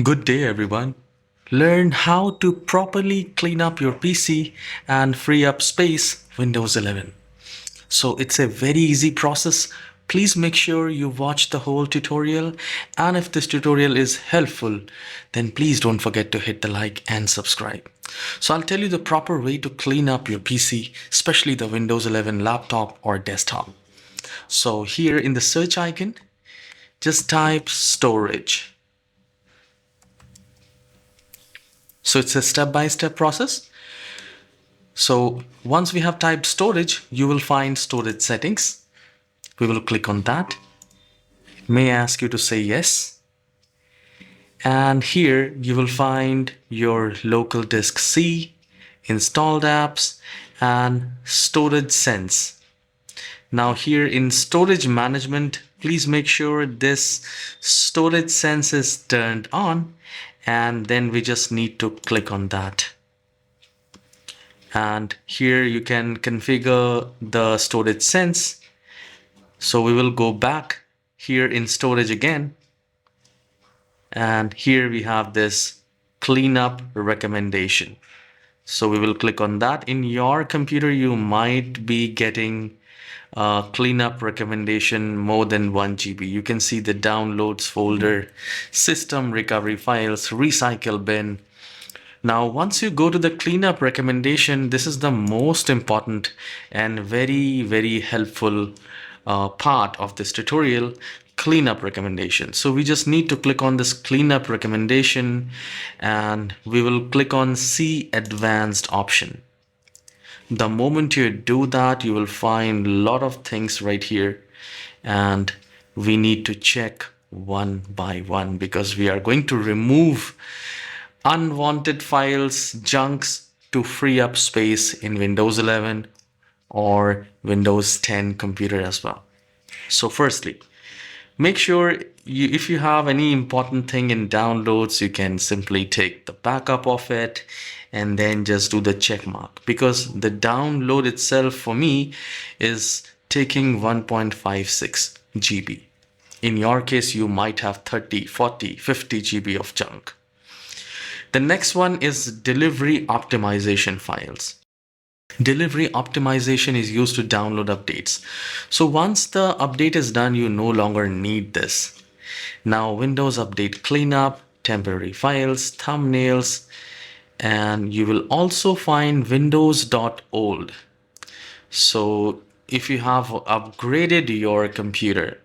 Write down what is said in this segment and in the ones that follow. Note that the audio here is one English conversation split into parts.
Good day, everyone. Learn how to properly clean up your PC and free up space Windows 11. So it's a very easy process. Please make sure you watch the whole tutorial, and if this tutorial is helpful, then please don't forget to hit the like and subscribe. So I'll tell you the proper way to clean up your PC, especially the Windows 11 laptop or desktop. So here in the search icon, just type storage. So it's a step-by-step process. So once we have typed storage, you will find storage settings. We will click on that. It may ask you to say yes. And here you will find your local disk C, installed apps, and storage sense. Now here in storage management, please make sure this storage sense is turned on, and then we just need to click on that. And here you can configure the storage sense. So we will go back here in storage again, and here we have this cleanup recommendation. So we will click on that. In your computer you might be getting a cleanup recommendation more than 1 GB. You can see the downloads folder, system recovery files, recycle bin. Now, once you go to the cleanup recommendation, this is the most important and very helpful part of this tutorial, cleanup recommendation. So we just need to click on this cleanup recommendation, and we will click on see advanced option. The moment you do that, you will find a lot of things right here, and we need to check one by one because we are going to remove unwanted files, junks, to free up space in Windows 11 or Windows 10 computer as well. So firstly, make sure if you have any important thing in downloads, you can simply take the backup of it and then just do the check mark, because the download itself for me is taking 1.56 GB. In your case, you might have 30, 40, 50 GB of junk. The next one is delivery optimization files. Delivery optimization is used to download updates. So once the update is done, you no longer need this. Now, Windows Update Cleanup, temporary files, thumbnails, and you will also find Windows.old. So if you have upgraded your computer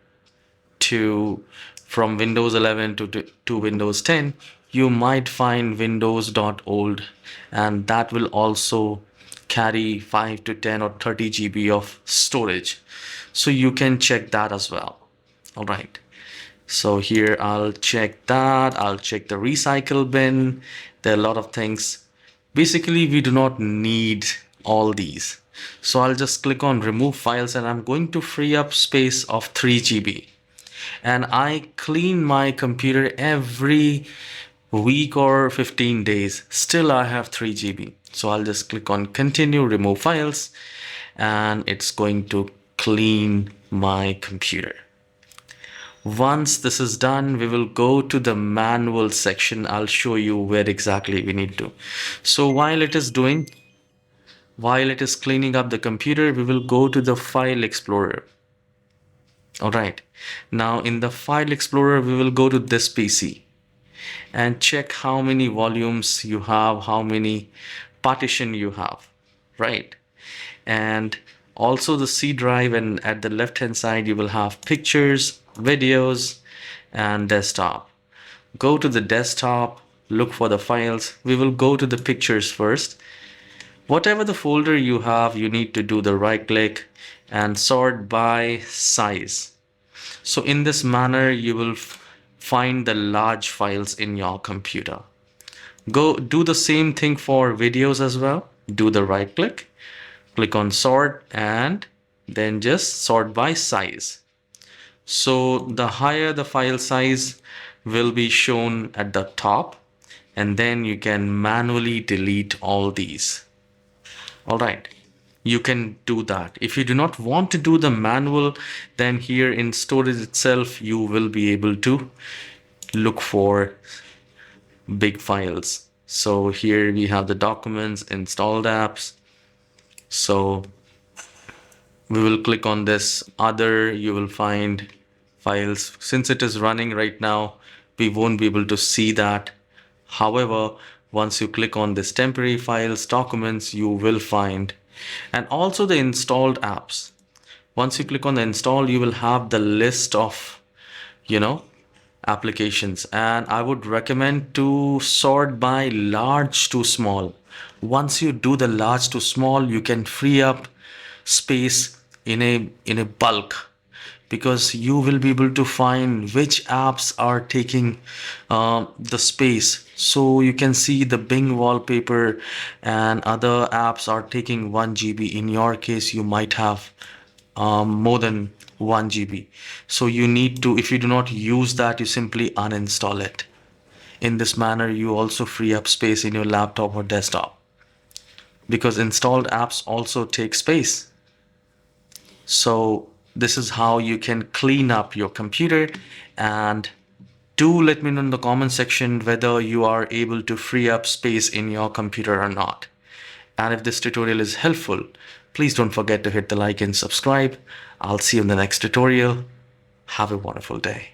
from Windows 11 to Windows 10, you might find Windows.old, and that will also carry 5 to 10 or 30 GB of storage. So you can check that as well. All right. So here I'll check that. I'll check the recycle bin. There are a lot of things. Basically, we do not need all these. So I'll just click on remove files, and I'm going to free up space of 3 GB. And I clean my computer every week or 15 days. Still I have 3 GB. So I'll just click on continue, remove files, and it's going to clean my computer. Once this is done, we will go to the manual section. I'll show you where exactly we need to. So while it is cleaning up the computer, we will go to the file explorer. All right. Now in the file explorer, we will go to this PC and check how many volumes you have, how many partition you have, right? And also the C drive, and at the left hand side you will have pictures, videos, and desktop. Go to the desktop, look for the files. We will go to the pictures first. Whatever the folder you have, you need to do the right click and sort by size. So in this manner you will find the large files in your computer. Go do the same thing for videos as well. Do the right click, click on sort, and then just sort by size. So the higher the file size will be shown at the top, and then you can manually delete all these. All right. You can do that. If you do not want to do the manual, then here in storage itself, you will be able to look for big files. So here we have the documents, installed apps. So we will click on this other, you will find files. Since it is running right now, we won't be able to see that. However, once you click on this temporary files, documents, you will find, and also the installed apps. Once you click on the install, you will have the list of, you know, applications, and I would recommend to sort by large to small. Once you do the large to small, you can free up space in a bulk, because you will be able to find which apps are taking the space. So you can see the Bing wallpaper and other apps are taking 1 GB. In your case, you might have more than 1 GB. So you need to, if you do not use that, you simply uninstall it. In this manner, you also free up space in your laptop or desktop, because installed apps also take space. So this is how you can clean up your computer. And do let me know in the comment section whether you are able to free up space in your computer or not. And if this tutorial is helpful, please don't forget to hit the like and subscribe. I'll see you in the next tutorial. Have a wonderful day.